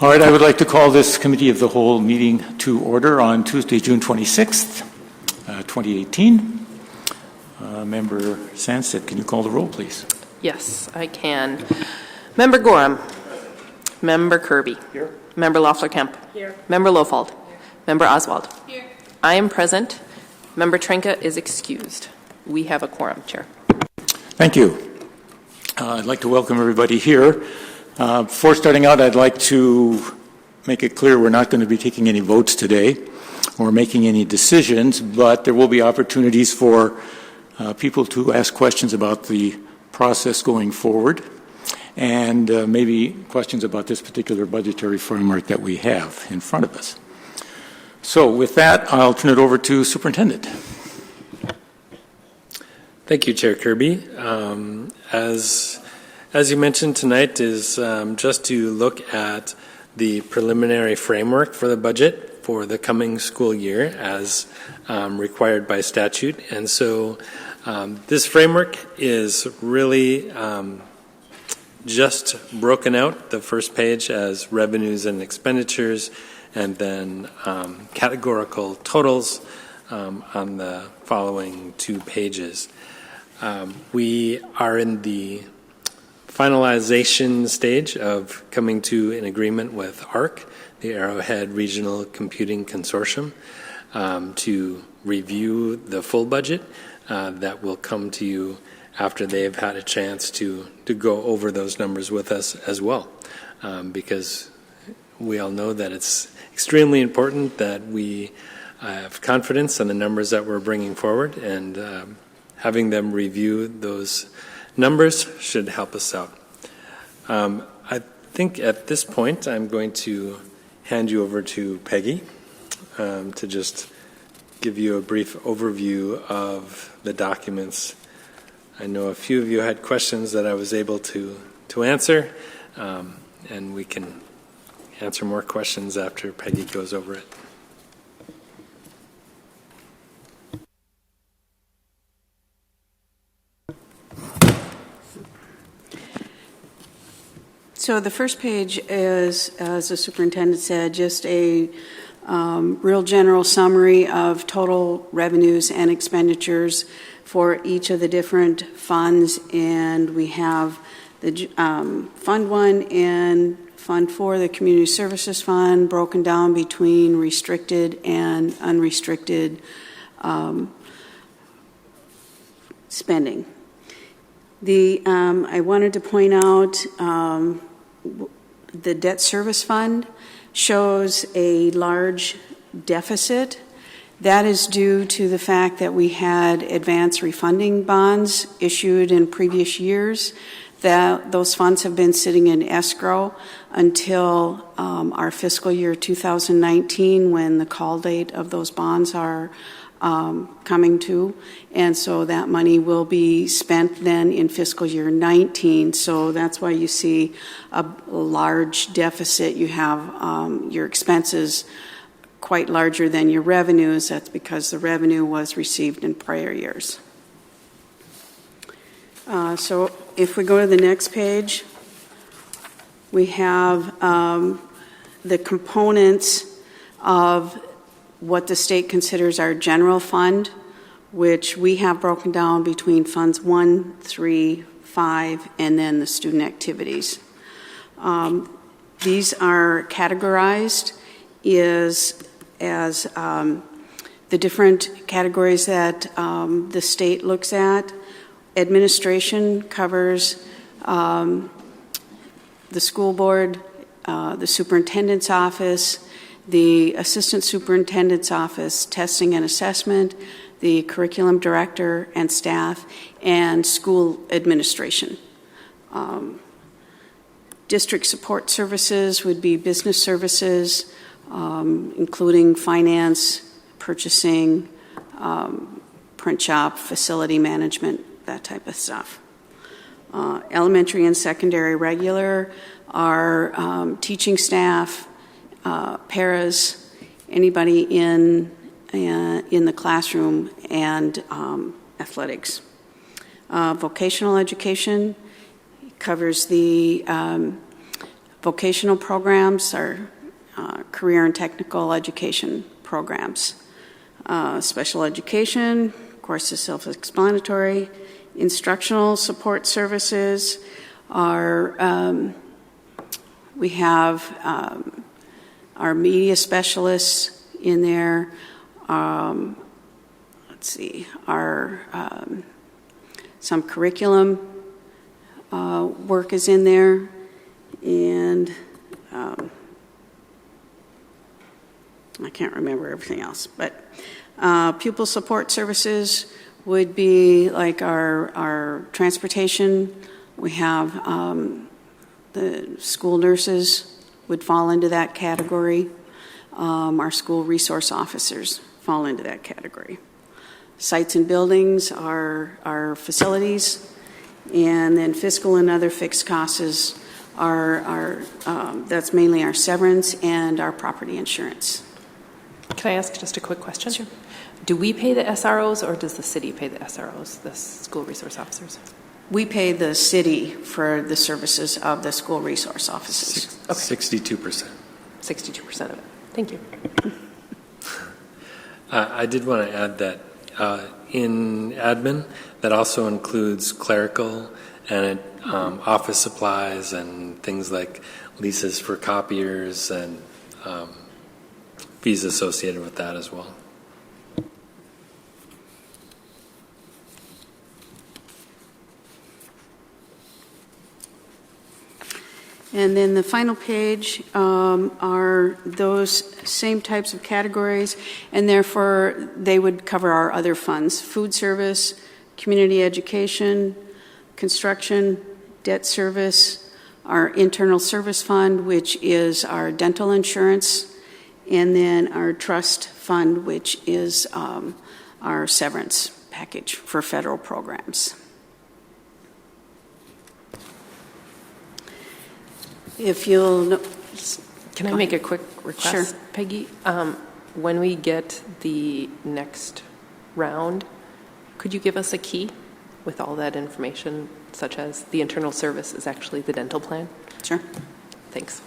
All right, I would like to call this Committee of the Whole meeting to order on Tuesday, June 26th, 2018. Member Sandsted, can you call the roll, please? Yes, I can. Member Gorham. Member Kirby. Here. Member Loeffler-Kemp. Here. Member Lowfold. Member Oswald. Here. I am present. Member Trinka is excused. We have a quorum, Chair. Thank you. I'd like to welcome everybody here. Before starting out, I'd like to make it clear we're not going to be taking any votes today or making any decisions, but there will be opportunities for people to ask questions about the process going forward and maybe questions about this particular budgetary framework that we have in front of us. So with that, I'll turn it over to Superintendent. Thank you, Chair Kirby. As you mentioned, tonight is just to look at the preliminary framework for the budget for the coming school year as required by statute. And so this framework is really just broken out, the first page as revenues and expenditures, and then categorical totals on the following two pages. We are in the finalization stage of coming to an agreement with ARC, the Arrowhead Regional Computing Consortium, to review the full budget that will come to you after they've had a chance to go over those numbers with us as well, because we all know that it's extremely important that we have confidence in the numbers that we're bringing forward, and having them review those numbers should help us out. I think at this point I'm going to hand you over to Peggy to just give you a brief overview of the documents. I know a few of you had questions that I was able to answer, and we can answer more questions after Peggy goes over it. So the first page is, as the superintendent said, just a real general summary of total revenues and expenditures for each of the different funds. And we have the Fund 1 and Fund 4, the Community Services Fund, broken down between restricted and unrestricted spending. I wanted to point out the debt service fund shows a large deficit. That is due to the fact that we had advance refunding bonds issued in previous years. That those funds have been sitting in escrow until our fiscal year 2019, when the call date of those bonds are coming to, and so that money will be spent then in fiscal year 19. So that's why you see a large deficit. You have your expenses quite larger than your revenues. That's because the revenue was received in prior years. So if we go to the next page, we have the components of what the state considers our general fund, which we have broken down between funds 1, 3, 5, and then the student activities. These are categorized as the different categories that the state looks at. Administration covers the school board, the superintendent's office, the assistant superintendent's office, testing and assessment, the curriculum director and staff, and school administration. District support services would be business services, including finance, purchasing, print shop, facility management, that type of stuff. Elementary and secondary regular are teaching staff, paras, anybody in the classroom, and athletics. Vocational education covers the Vocational programs are career and technical education programs. Special education, of course, is self-explanatory. Instructional support services are, we have our media specialists in there. Let's see, our some curriculum work is in there, and I can't remember everything else, but pupil support services would be like our transportation. We have the school nurses would fall into that category. Our school resource officers fall into that category. Sites and buildings are our facilities, and then fiscal and other fixed costs are that's mainly our severance and our property insurance. Can I ask just a quick question? Sure. Do we pay the SROs or does the city pay the SROs, the school resource officers? We pay the city for the services of the school resource officers. 62%. 62% of it. Thank you. I did want to add that in admin, that also includes clerical and office supplies and things like leases for copiers and fees associated with that as well. And then the final page are those same types of categories, and therefore they would cover our other funds: food service, community education, construction, debt service, our internal service fund, which is our dental insurance, and then our trust fund, which is our severance package for federal programs. If you'll... Can I make a quick request, Sure. Peggy? When we get the next round, could you give us a key with all that information, such as the internal service is actually the dental plan? Sure. Thanks.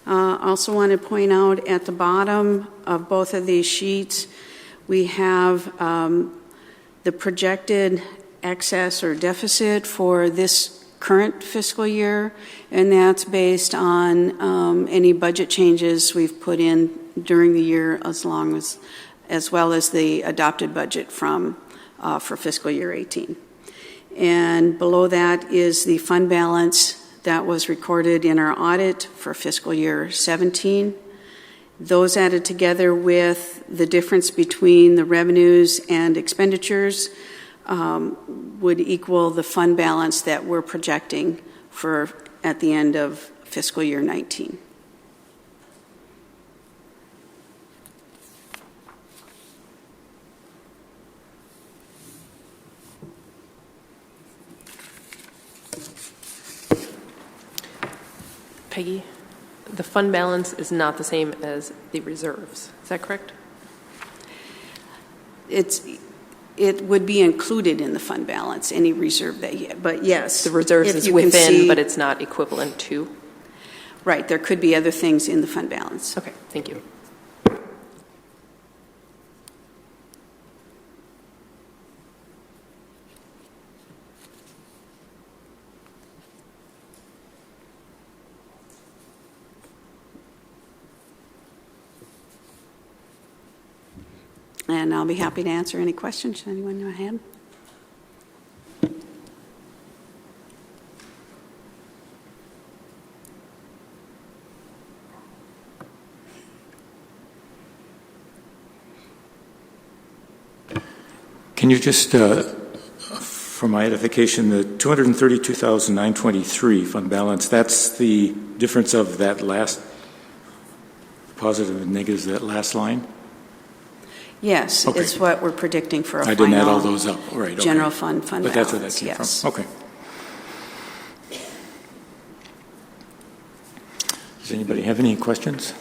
Also want to point out at the bottom of both of these sheets, we have the projected excess or deficit for this current fiscal year, and that's based on any budget changes we've put in during the year, as well as the adopted budget for fiscal year 18. And below that is the fund balance that was recorded in our audit for fiscal year 17. Those added together with the difference between the revenues and expenditures would equal the fund balance that we're projecting for at the end of fiscal year 19. Peggy, the fund balance is not the same as the reserves. Is that correct? It would be included in the fund balance, any reserve that you have. But yes. The reserves is within, but it's not equivalent to? Right. There could be other things in the fund balance. Okay, thank you. And I'll be happy to answer any questions anyone might have. Can you just, for my edification, the $232,923 fund balance, that's the difference of that last positive and negatives, that last line? Yes, Okay. it's what we're predicting for a I final didn't add all those up. Right, okay. general fund balance. But that's where that came yes. from. Okay. Does anybody have any questions?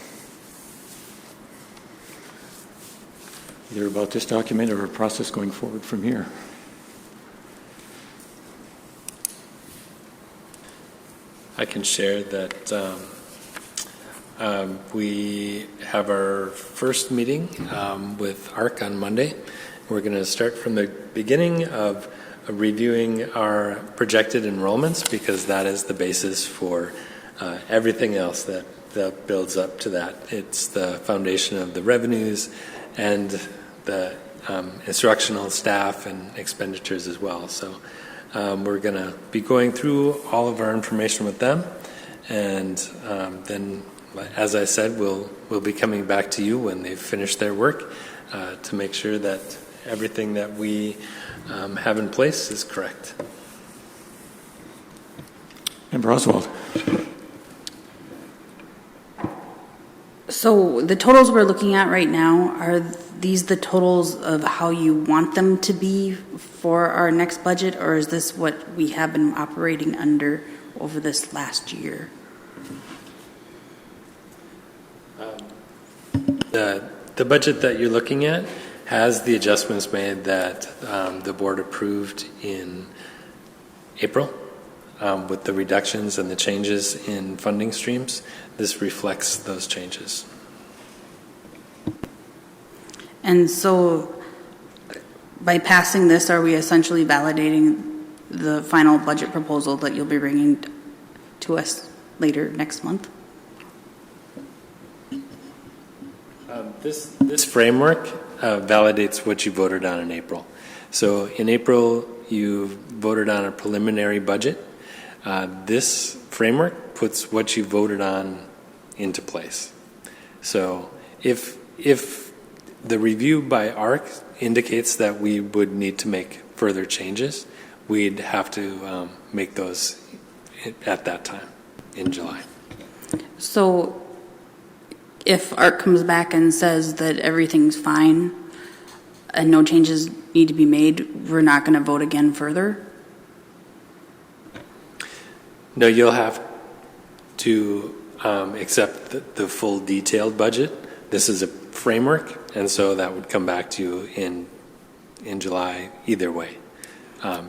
Either about this document or a process going forward from here? I can share that we have our first meeting with ARC on Monday. We're going to start from the beginning of reviewing our projected enrollments, because that is the basis for everything else that builds up to that. It's the foundation of the revenues and the instructional staff and expenditures as well. So we're going to be going through all of our information with them, and then, as I said, we'll be coming back to you when they've finished their work to make sure that everything that we have in place is correct. Member Oswald. So the totals we're looking at right now, are these the totals of how you want them to be for our next budget, or is this what we have been operating under over this last year? The budget that you're looking at has the adjustments made that the board approved in April with the reductions and the changes in funding streams. This reflects those changes. And so by passing this, are we essentially validating the final budget proposal that you'll be bringing to us later next month? This framework validates what you voted on in April. So in April, you voted on a preliminary budget. This framework puts what you voted on into place. So if the review by ARC indicates that we would need to make further changes, we'd have to make those at that time in July. So if ARC comes back and says that everything's fine and no changes need to be made, we're not going to vote again further? No, you'll have to accept the full detailed budget. This is a framework, and so that would come back to you in July either way,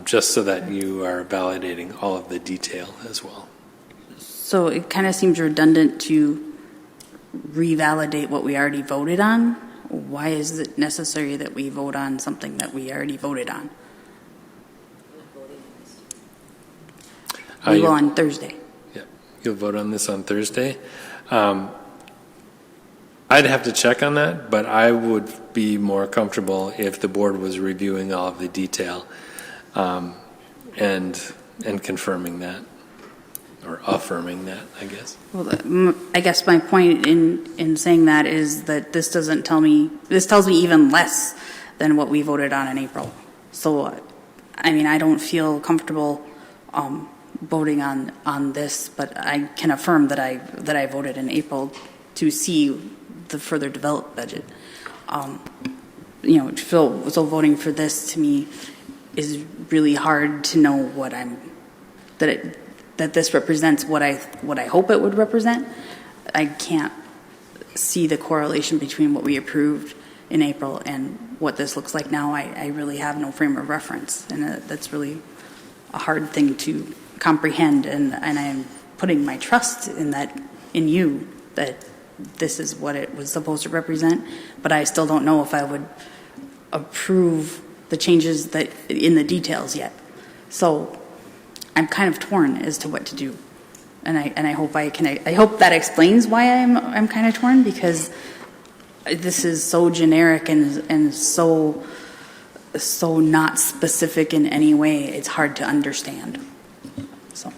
just so that you are validating all of the detail as well. So it kind of seems redundant to revalidate what we already voted on. Why is it necessary that we vote on something that we already voted on? We will on Thursday. Yeah, you'll vote on this on Thursday. I'd have to check on that, but I would be more comfortable if the board was reviewing all of the detail and confirming that, or affirming that, I guess. Well, I guess my point in saying that is that this tells me even less than what we voted on in April. So, I mean, I don't feel comfortable voting on this, but I can affirm that I voted in April to see the further developed budget. So voting for this to me is really hard to know that this represents what I hope it would represent. I can't see the correlation between what we approved in April and what this looks like now. I really have no frame of reference, and that's really a hard thing to comprehend. And I'm putting my trust in you that this is what it was supposed to represent, but I still don't know if I would approve the changes that in the details yet. So I'm kind of torn as to what to do, and I hope I hope that explains why I'm kind of torn, because this is so generic and so not specific in any way. It's hard to understand. So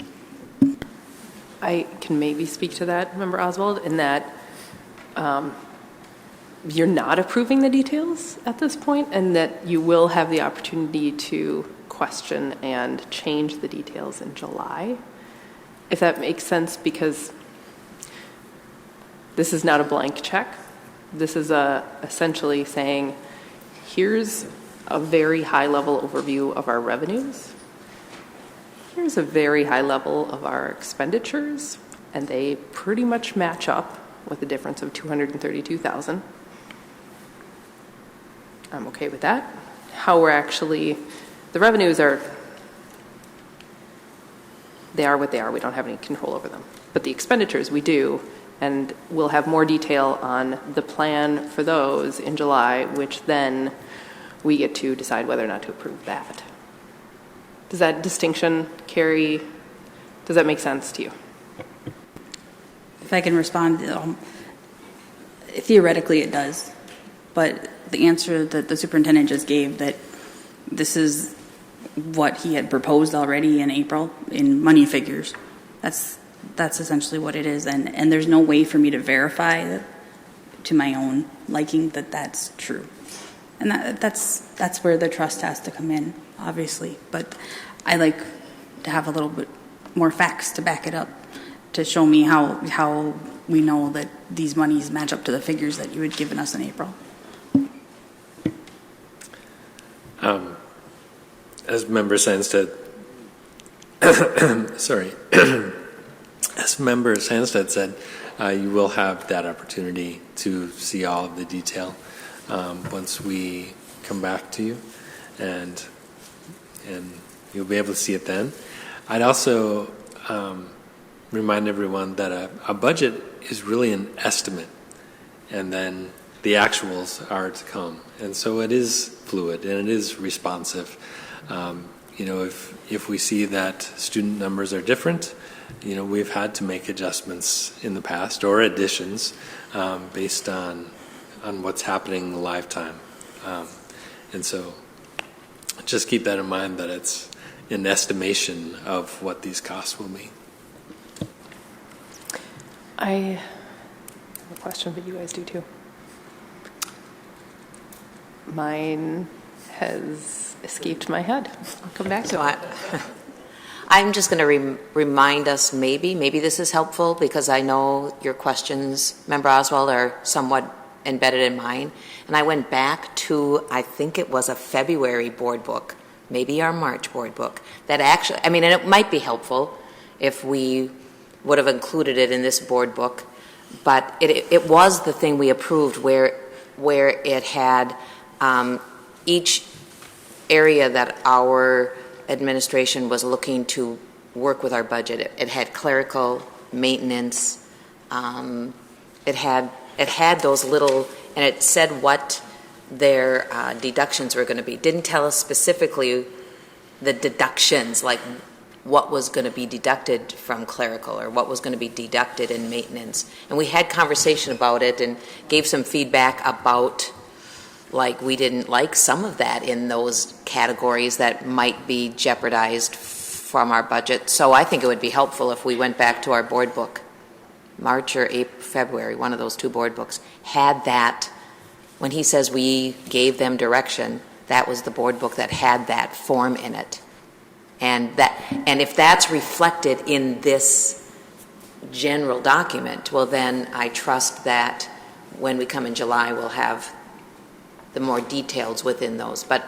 I can maybe speak to that, Member Oswald, in that you're not approving the details at this point, and that you will have the opportunity to question and change the details in July, if that makes sense, because this is not a blank check. This is essentially saying, here's a very high-level overview of our revenues. Here's a very high level of our expenditures, and they pretty much match up with a difference of $232,000. I'm okay with that. How we're actually, the revenues are they are what they are. We don't have any control over them. But the expenditures we do, and we'll have more detail on the plan for those in July, which then we get to decide whether or not to approve that. Does that distinction carry, does that make sense to you? If I can respond, theoretically it does, but the answer that the superintendent just gave, that this is what he had proposed already in April in money figures, that's essentially what it is, and there's no way for me to verify that, to my own liking, that that's true. And that's where the trust has to come in, obviously. But I like to have a little bit more facts to back it up, to show me how we know that these monies match up to the figures that you had given us in April. As Member Sandstead, sorry, as Member Sandstead said, you will have that opportunity to see all of the detail once we come back to you, and you'll be able to see it then. I'd also remind everyone that a budget is really an estimate, and then the actuals are to come. And so it is fluid and it is responsive. If we see that student numbers are different, we've had to make adjustments in the past, or additions, based on what's happening in the lifetime. And so just keep that in mind, that it's an estimation of what these costs will be. I have a question, but you guys do too. Mine has escaped my head. I'll come back to it. I'm just going to remind us, maybe this is helpful, because I know your questions, Member Oswald, are somewhat embedded in mine. And I went back to, I think it was a February board book, maybe our March board book, that actually, and it might be helpful if we would have included it in this board book, but it was the thing we approved where it had each area that our administration was looking to work with our budget. It had clerical, maintenance. It had those little, and it said what their deductions were going to be. Didn't tell us specifically the deductions, like what was going to be deducted from clerical or what was going to be deducted in maintenance. And we had conversation about it and gave some feedback about, like, we didn't like some of that in those categories that might be jeopardized from our budget. So I think it would be helpful if we went back to our board book, March or April, February, one of those two board books, had that. When he says we gave them direction, that was the board book that had that form in it. And if that's reflected in this general document, well, then I trust that when we come in July, we'll have the more details within those. But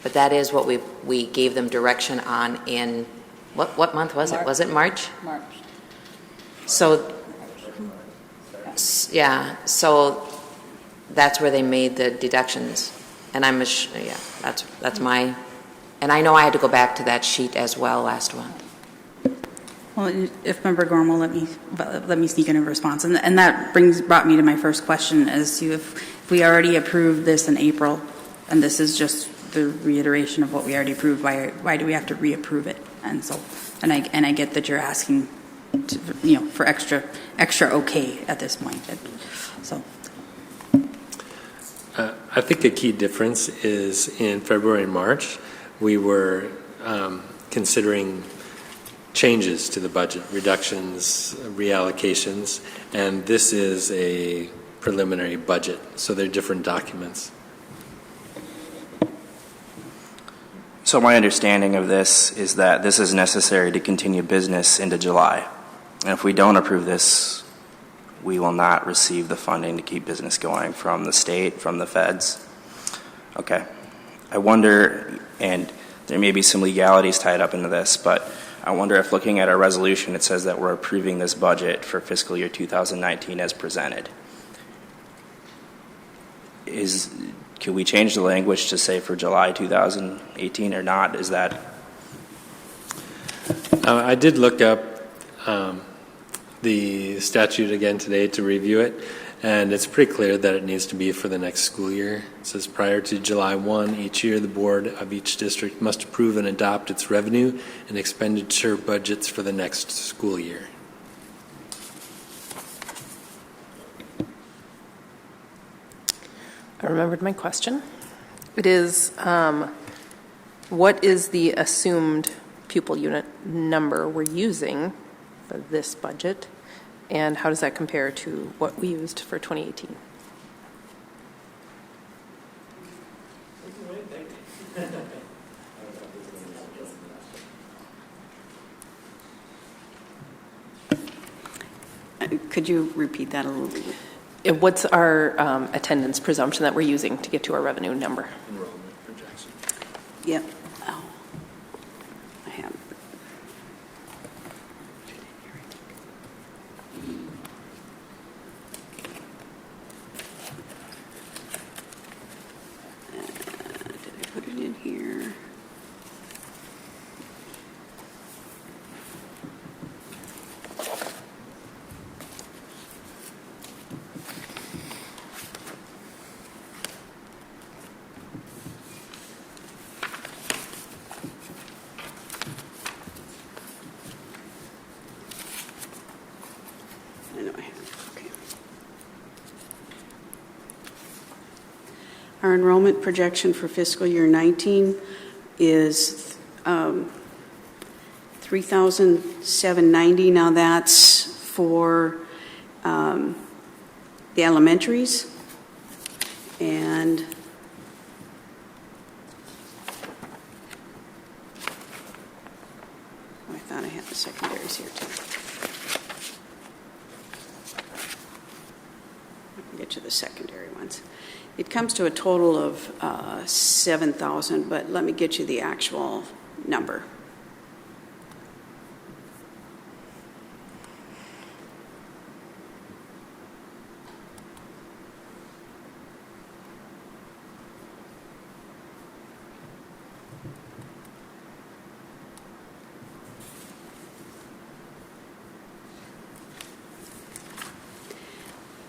that is what we gave them direction on in, what month was it? Was it March? March. So, yeah, so that's where they made the deductions. And that's my, and I know I had to go back to that sheet as well last one. Well, if Member Gorm will let me sneak in a response, and that brought me to my first question as to if we already approved this in April, and this is just the reiteration of what we already approved, why do we have to reapprove it? And so, and I get that you're asking for extra okay at this point. So, I think a key difference is in February and March, we were considering changes to the budget, reductions, reallocations, and this is a preliminary budget, so they're different documents. So my understanding of this is that this is necessary to continue business into July. And if we don't approve this, we will not receive the funding to keep business going from the state, from the feds. Okay. I wonder, and there may be some legalities tied up into this, but I wonder if looking at our resolution, it says that we're approving this budget for fiscal year 2019 as presented. Can we change the language to say for July 2018 or not? Is that? I did look up the statute again today to review it, and it's pretty clear that it needs to be for the next school year. It says prior to July 1 each year, the board of each district must approve and adopt its revenue and expenditure budgets for the next school year. I remembered my question. It is, what is the assumed pupil unit number we're using for this budget, and how does that compare to what we used for 2018? Could you repeat that a little bit? What's our attendance presumption that we're using to get to our revenue number? Enrollment projection. Yep. Oh, I have. Did I put it in here? I know I have. Okay. Our enrollment projection for fiscal year 19 is 3,790. Now that's for the elementaries, and I thought I had the secondaries here too. I can get you the secondary ones. It comes to a total of 7,000, but let me get you the actual number.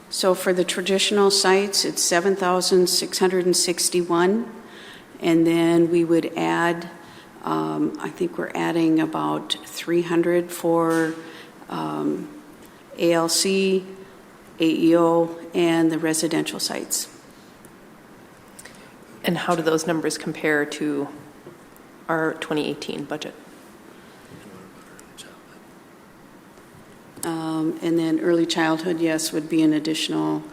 So for the traditional sites, it's 7,661, and then we would add, I think we're adding about 300 for ALC, AEO, and the residential sites. And how do those numbers compare to our 2018 budget? And then early childhood, yes, would be an additional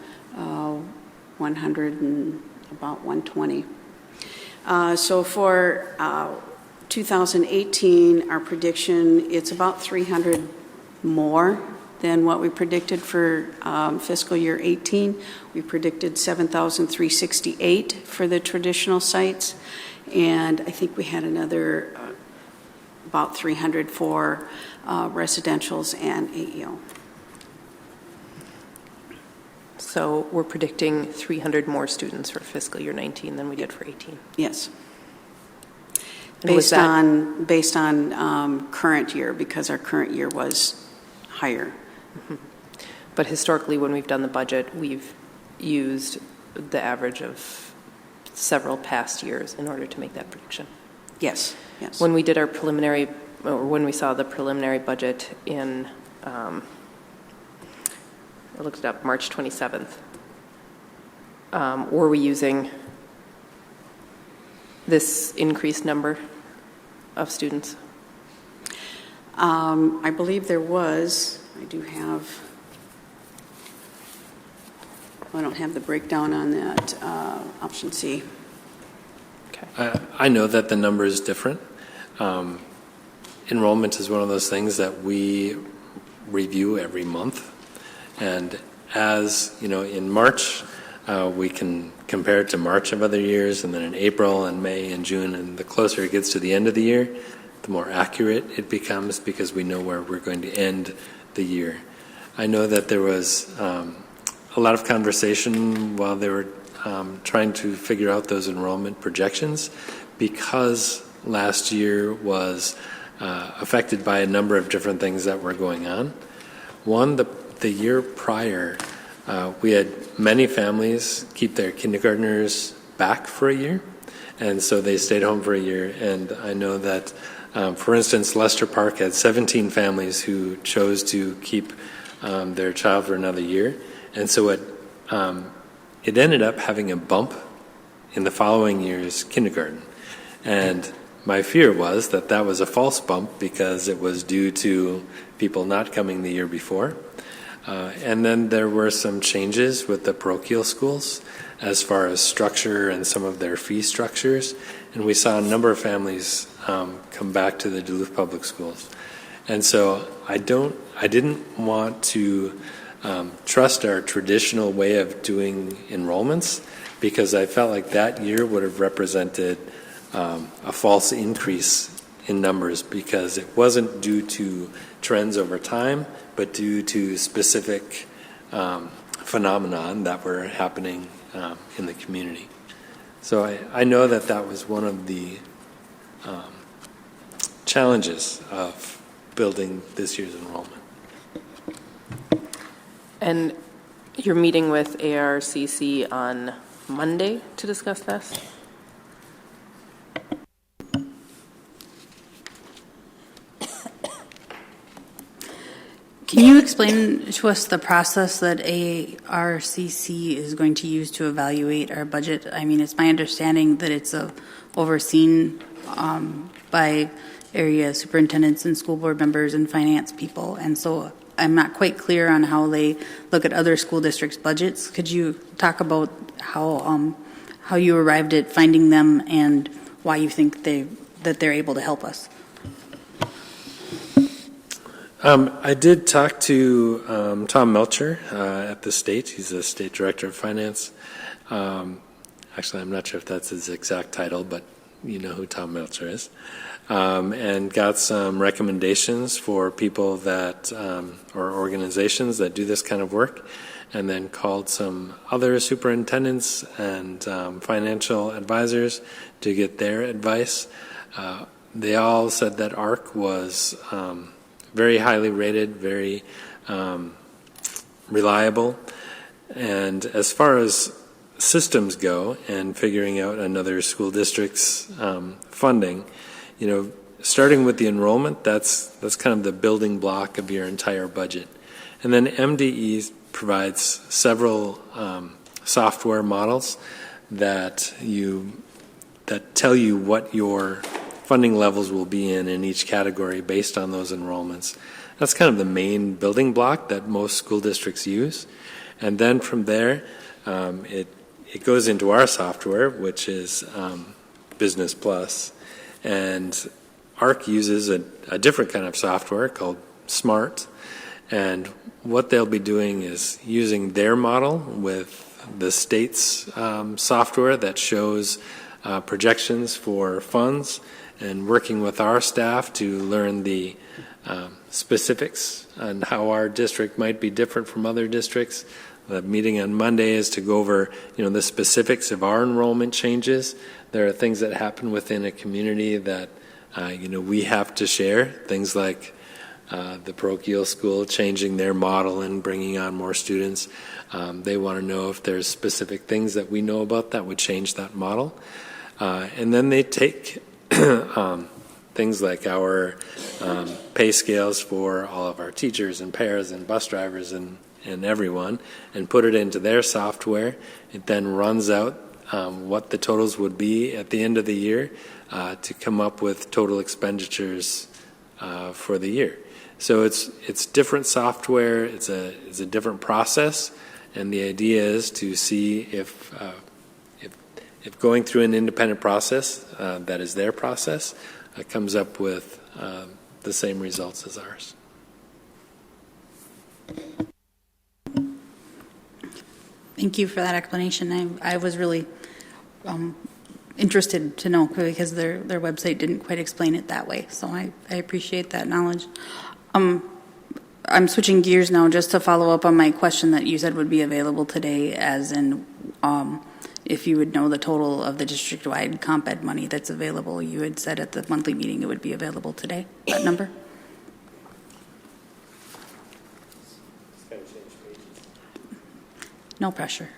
100 and about 120. So for 2018, our prediction, it's about 300 more than what we predicted for fiscal year 18. We predicted 7,368 for the traditional sites, and I think we had another about 300 for residentials and AEO. So we're predicting 300 more students for fiscal year 19 than we did for 18. Yes. And was Based on current year, because our current year was higher. Mm-hmm. But historically, when we've done the budget, we've used the average of several past years in order to make that prediction. Yes, yes. When we did our preliminary, or when we saw the preliminary budget in, I looked it up, March 27th, were we using this increased number of students? I believe there was. I do have. I don't have the breakdown on that. Option C. Okay. I know that the number is different. Enrollment is one of those things that we review every month. And as, you know, in March, we can compare it to March of other years, and then in April and May and June, and the closer it gets to the end of the year, the more accurate it becomes because we know where we're going to end the year. I know that there was a lot of conversation while they were trying to figure out those enrollment projections, because last year was affected by a number of different things that were going on. One, the year prior, we had many families keep their kindergartners back for a year, and so they stayed home for a year. And I know that, for instance, Lester Park had 17 families who chose to keep their child for another year, and so it ended up having a bump in the following year's kindergarten. And my fear was that that was a false bump because it was due to people not coming the year before. And then there were some changes with the parochial schools as far as structure and some of their fee structures. And we saw a number of families come back to the Duluth Public Schools. And so I didn't want to trust our traditional way of doing enrollments, because I felt like that year would have represented a false increase in numbers, because it wasn't due to trends over time, but due to specific phenomenon that were happening in the community. So I know that that was one of the challenges of building this year's enrollment. And you're meeting with ARCC on Monday to discuss this? Can you explain to us the process that ARCC is going to use to evaluate our budget? I mean, it's my understanding that it's overseen by area superintendents and school board members and finance people, and so I'm not quite clear on how they look at other school districts' budgets. Could you talk about how you arrived at finding them and why you think that they're able to help us? I did talk to Tom Melcher at the state. He's the state director of finance. Actually, I'm not sure if that's his exact title, but you know who Tom Melcher is. And got some recommendations for people that, or organizations that do this kind of work, and then called some other superintendents and financial advisors to get their advice. They all said that ARC was very highly rated, very reliable. And as far as systems go and figuring out another school district's funding, you know, starting with the enrollment, that's kind of the building block of your entire budget. And then MDE provides several software models that tell you what your funding levels will be in each category based on those enrollments. That's kind of the main building block that most school districts use. And then from there, it goes into our software, which is Business Plus. And ARC uses a different kind of software called SMART. And what they'll be doing is using their model with the state's software that shows projections for funds, and working with our staff to learn the specifics on how our district might be different from other districts. The meeting on Monday is to go over, the specifics of our enrollment changes. There are things that happen within a community that, we have to share. Things like the parochial school changing their model and bringing on more students. They want to know if there's specific things that we know about that would change that model. And then they take things like our pay scales for all of our teachers and paras and bus drivers and everyone, and put it into their software. It then runs out what the totals would be at the end of the year to come up with total expenditures for the year. So it's different software. It's a different process, and the idea is to see if going through an independent process that is their process comes up with the same results as ours. Thank you for that explanation. I was really interested to know, because their website didn't quite explain it that way. So I appreciate that knowledge. I'm switching gears now just to follow up on my question that you said would be available today, as in if you would know the total of the district-wide comp ed money that's available. You had said at the monthly meeting it would be available today, that number? No pressure.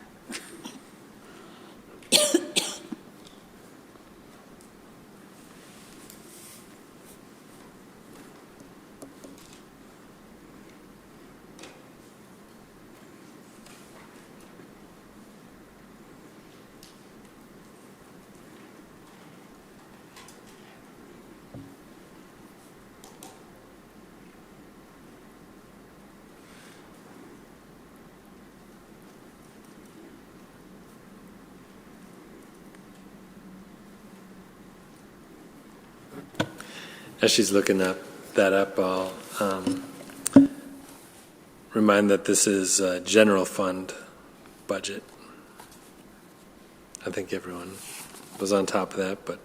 As she's looking that up, I'll remind that this is a general fund budget. I think everyone was on top of that, but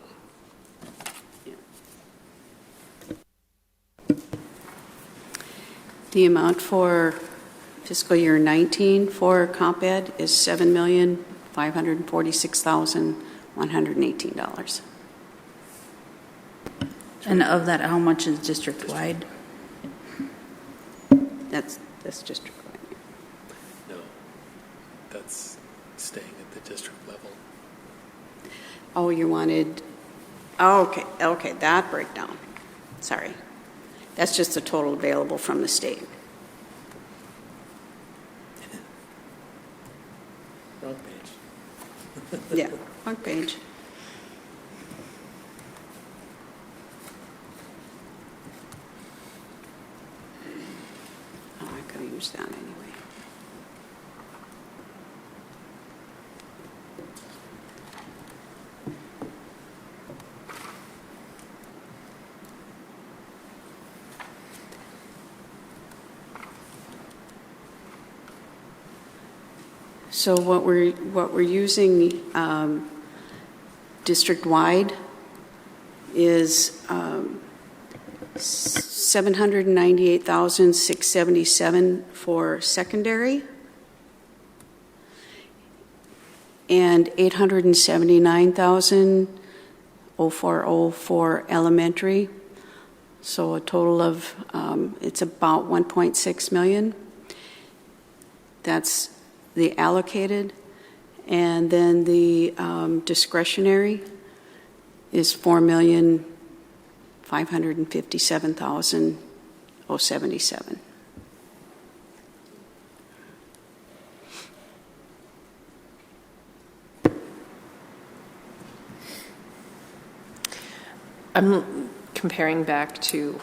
The amount for fiscal year 19 for comp ed is $7,546,118. And of that, how much is district-wide? That's district wide. no, that's staying at the district level. Oh, you wanted, oh, okay, that breakdown. Sorry. That's just the total available from the state. Wrong page. Yeah, wrong page. Oh, I could have used that anyway. So what we're using district-wide is $798,677 for secondary and $879,040 for elementary. So a total of it's about 1.6 million. That's the allocated, and then the discretionary is $4,557,077. I'm comparing back to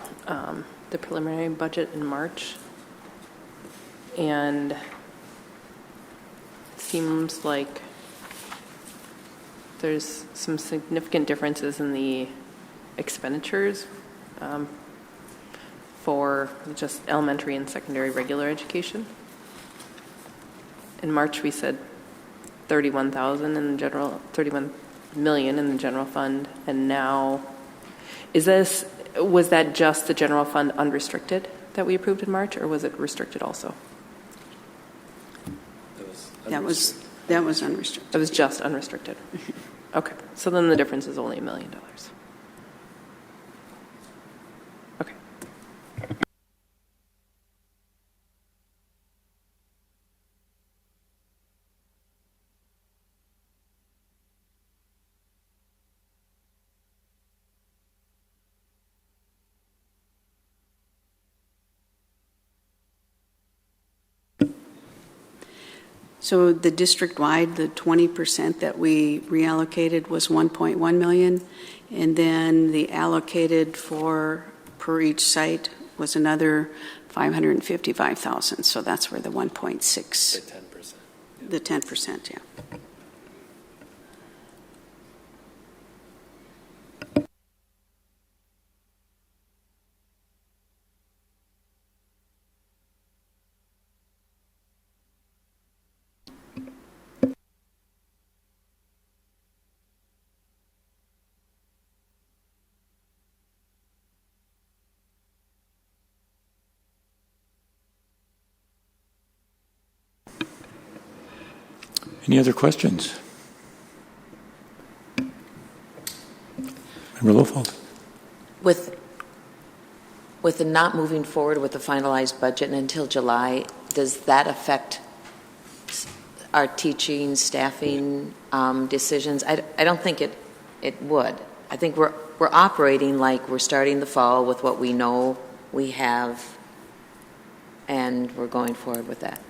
the preliminary budget in March, and seems like there's some significant differences in the expenditures for just elementary and secondary regular education. In March, we said 31,000 in the general, 31 million in the general fund, and now was that just the general fund unrestricted that we approved in March, or was it restricted also? That was unrestricted. It was just unrestricted. Okay, so then the difference is only $1 million. Okay. So the district-wide, the 20% that we reallocated was 1.1 million, and then the allocated for per each site was another 555,000. So that's where the 1.6, The 10%. the 10%, yeah. Any other questions? Member Lofald. With the not moving forward with the finalized budget until July, does that affect our teaching, staffing decisions? I don't think it would. I think we're operating like we're starting the fall with what we know we have, and we're going forward with that.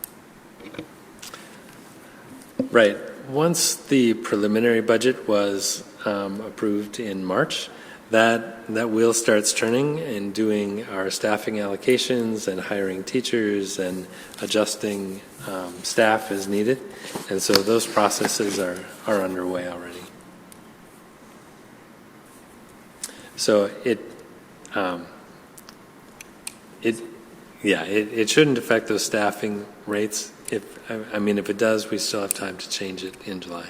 Right. Once the preliminary budget was approved in March, that wheel starts turning and doing our staffing allocations and hiring teachers and adjusting staff as needed. And so those processes are underway already. So it shouldn't affect those staffing rates. If it does, we still have time to change it in July.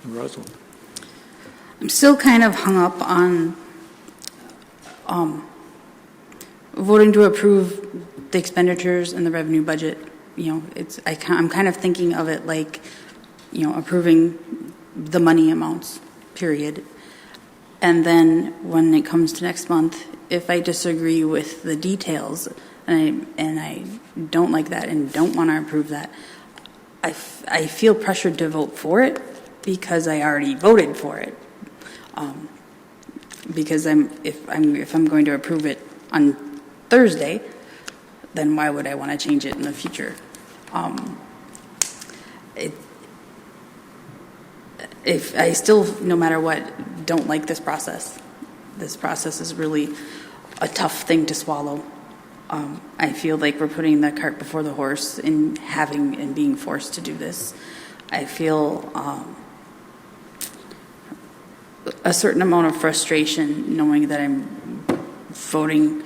Roswell. I'm still kind of hung up on voting to approve the expenditures and the revenue budget. I'm kind of thinking of it like, approving the money amounts, period. And then when it comes to next month, if I disagree with the details and I don't like that and don't want to approve that, I feel pressured to vote for it because I already voted for it. Because if I'm going to approve it on Thursday, then why would I want to change it in the future? If I still, no matter what, don't like this process is really a tough thing to swallow. I feel like we're putting the cart before the horse in having and being forced to do this. I feel a certain amount of frustration knowing that I'm voting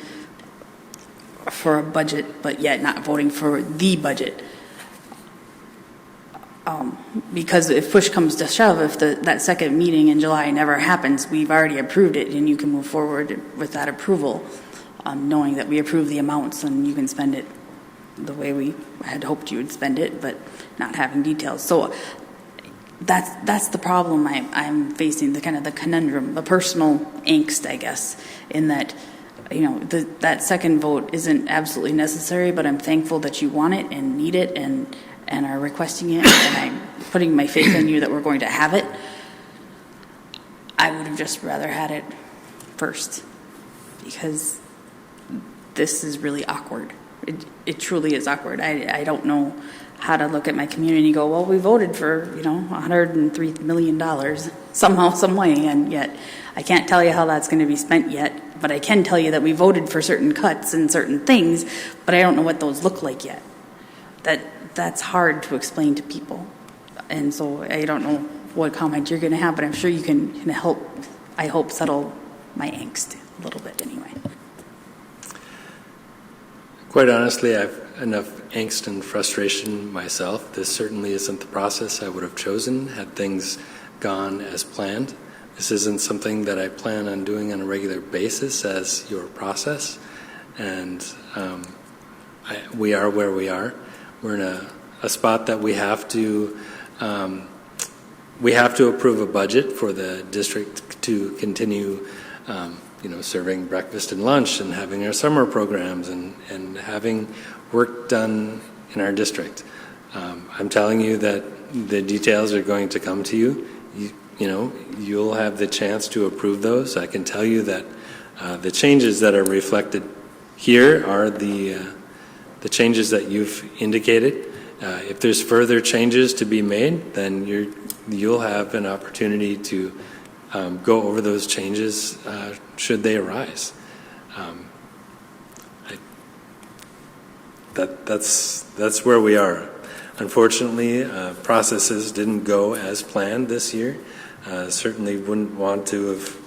for a budget, but yet not voting for the budget. Because if push comes to shove, if that second meeting in July never happens, we've already approved it and you can move forward with that approval, knowing that we approve the amounts and you can spend it the way we had hoped you would spend it, but not having details. So that's the problem I'm facing, the kind of the conundrum, the personal angst, I guess, in that, that second vote isn't absolutely necessary, but I'm thankful that you want it and need it and are requesting it, and I'm putting my faith in you that we're going to have it. I would have just rather had it first, because this is really awkward. It truly is awkward. I don't know how to look at my community and go, well, we voted for, $103 million somehow, some way, and yet I can't tell you how that's going to be spent yet, but I can tell you that we voted for certain cuts and certain things, but I don't know what those look like yet. That's hard to explain to people. And so I don't know what comment you're going to have, but I'm sure you can help, I hope, settle my angst a little bit anyway. Quite honestly, I have enough angst and frustration myself. This certainly isn't the process I would have chosen had things gone as planned. This isn't something that I plan on doing on a regular basis as your process. And we are where we are. We're in a spot that we have to approve a budget for the district to continue, serving breakfast and lunch and having our summer programs and having work done in our district. I'm telling you that the details are going to come to you. You'll have the chance to approve those. I can tell you that the changes that are reflected here are the changes that you've indicated. If there's further changes to be made, then you'll have an opportunity to go over those changes should they arise. That's where we are. Unfortunately, processes didn't go as planned this year. Certainly wouldn't want to have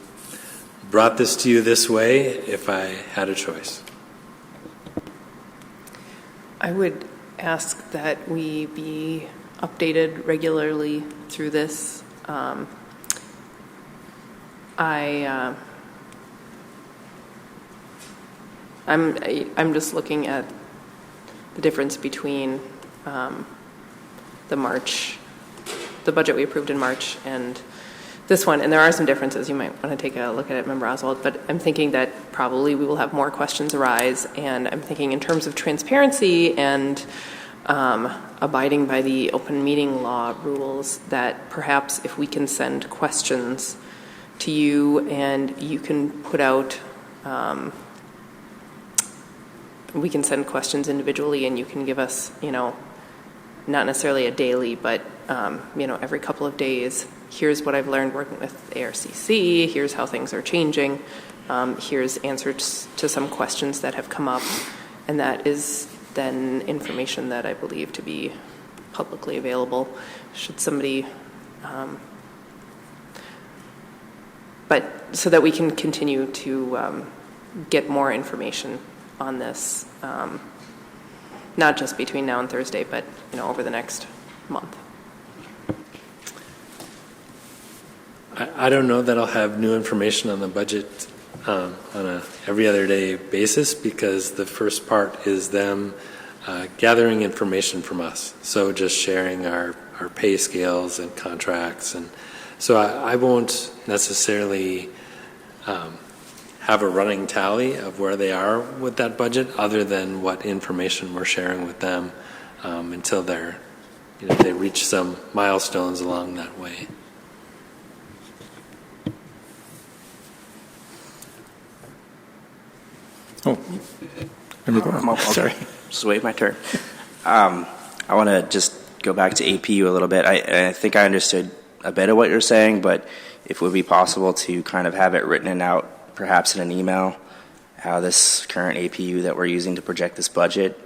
brought this to you this way if I had a choice. I would ask that we be updated regularly through this. I'm just looking at the difference between the budget we approved in March and this one, and there are some differences. You might want to take a look at it, Member Oswald, but I'm thinking that probably we will have more questions arise, and I'm thinking in terms of transparency and abiding by the open meeting law rules, that perhaps if we can send questions to you and you can put out, we can send questions individually and you can give us, not necessarily a daily, but, every couple of days, here's what I've learned working with ARCC, here's how things are changing, here's answers to some questions that have come up, and that is then information that I believe to be publicly available should somebody, but so that we can continue to get more information on this, not just between now and Thursday, but over the next month. I don't know that I'll have new information on the budget on a every other day basis, because the first part is them gathering information from us. So just sharing our pay scales and contracts. And so I won't necessarily have a running tally of where they are with that budget, other than what information we're sharing with them until they reach some milestones along that way. Oh, sorry. Just wait my turn. I want to just go back to APU a little bit. I think I understood a bit of what you're saying, but if it would be possible to kind of have it written out, perhaps in an email, how this current APU that we're using to project this budget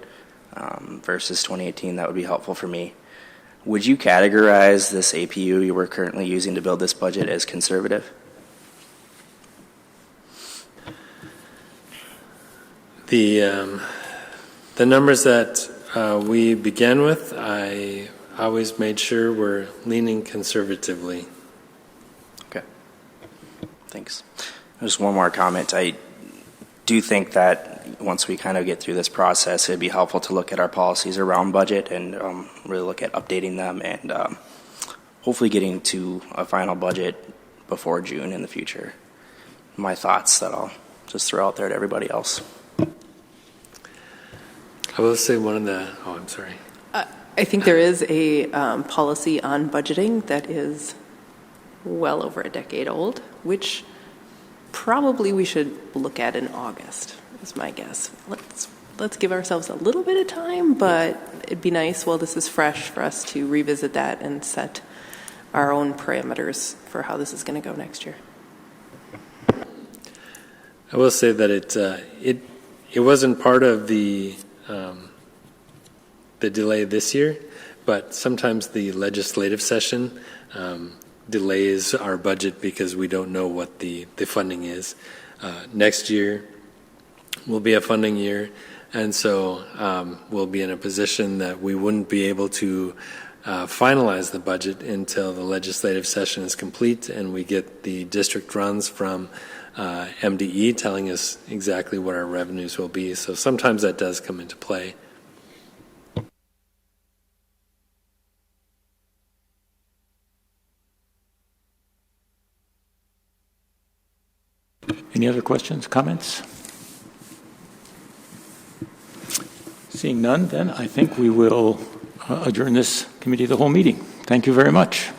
versus 2018, that would be helpful for me. Would you categorize this APU you were currently using to build this budget as conservative? The numbers that we began with, I always made sure we're leaning conservatively. Okay. Thanks. Just one more comment. I do think that once we kind of get through this process, it'd be helpful to look at our policies around budget and really look at updating them and hopefully getting to a final budget before June in the future. My thoughts that I'll just throw out there to everybody else. I will say I'm sorry. I think there is a policy on budgeting that is well over a decade old, which probably we should look at in August, is my guess. Let's give ourselves a little bit of time, but it'd be nice while this is fresh for us to revisit that and set our own parameters for how this is going to go next year. I will say that it wasn't part of the delay this year, but sometimes the legislative session delays our budget because we don't know what the funding is. Next year will be a funding year, and so we'll be in a position that we wouldn't be able to finalize the budget until the legislative session is complete and we get the district runs from MDE telling us exactly what our revenues will be. So sometimes that does come into play. Any other questions, comments? Seeing none, then I think we will adjourn this committee of the whole meeting. Thank you very much.